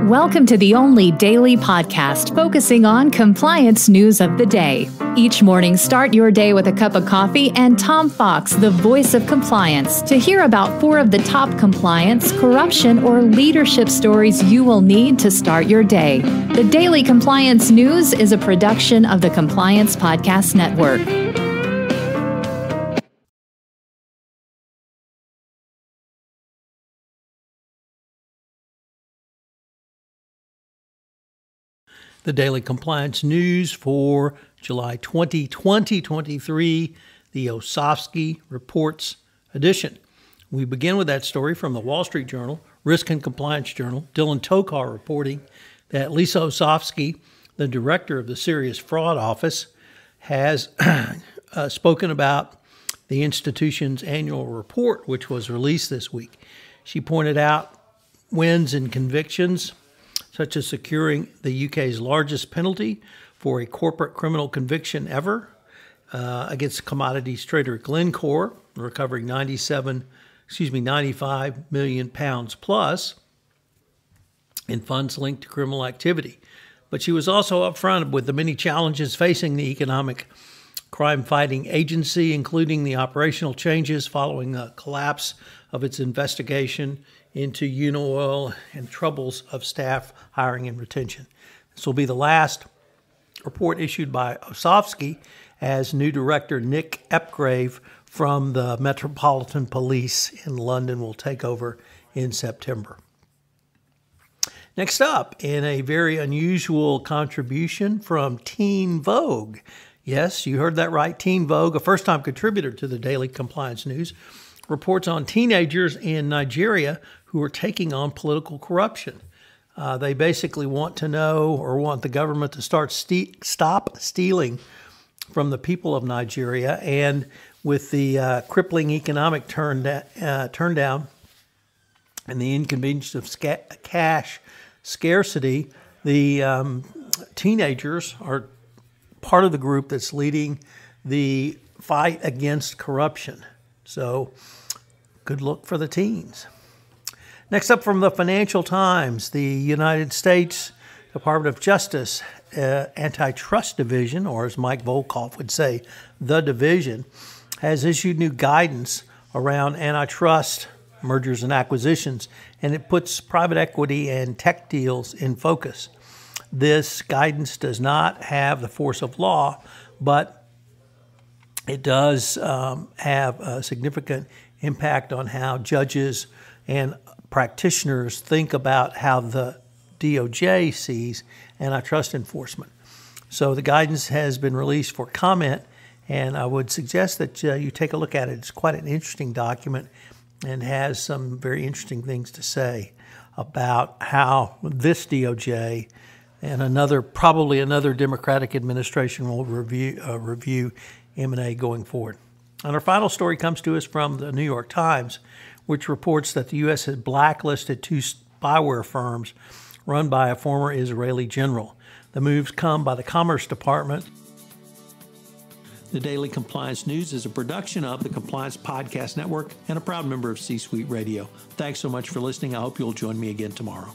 Welcome to the only daily podcast focusing on compliance news of the day. Each morning, start your day with a cup of coffee and Tom Fox, the voice of compliance, to hear about 4 of the top compliance, corruption, or leadership stories you will need to start your day. The Daily Compliance News is a production of the Compliance Podcast Network. The Daily Compliance News for July 20, 2023, the Osofsky Reports edition. We begin with that story from the Wall Street Journal, Risk and Compliance Journal. Dylan Tokar reporting that Lisa Osofsky, the director of the Serious Fraud Office, has spoken about the institution's annual report, which was released this week. She pointed out wins and convictions, such as securing the UK's largest penalty for a corporate criminal conviction ever against commodities trader Glencore, recovering 95 million pounds plus in funds linked to criminal activity. But she was also upfront with the many challenges facing the economic crime-fighting agency, including the operational changes following the collapse of its investigation into Unoil and troubles of staff hiring and retention. This will be the last report issued by Osofsky, as new director Nick Epgrave from the Metropolitan Police in London will take over in September. Next up, in a very unusual contribution from Teen Vogue. Yes, you heard that right, Teen Vogue, a first-time contributor to the Daily Compliance News, reports on teenagers in Nigeria who are taking on political corruption. They basically want to know, or want the government to stop stealing from the people of Nigeria. And with the crippling economic turndown and the inconvenience of cash scarcity, the teenagers are part of the group that's leading the fight against corruption. So good look for the teens. Next up from the Financial Times, the United States Department of Justice Antitrust Division, or as Mike Volkov would say, the division, has issued new guidance around antitrust mergers and acquisitions, and it puts private equity and tech deals in focus. This guidance does not have the force of law, but it does have a significant impact on how judges and practitioners think about how the DOJ sees antitrust enforcement. So the guidance has been released for comment, and I would suggest that you take a look at it. It's quite an interesting document and has some very interesting things to say about how this DOJ and probably another Democratic administration will review M&A going forward. And our final story comes to us from the New York Times, which reports that the U.S. has blacklisted 2 spyware firms run by a former Israeli general. The moves come by the Commerce Department. The Daily Compliance News is a production of the Compliance Podcast Network and a proud member of C-Suite Radio. Thanks so much for listening. I hope you'll join me again tomorrow.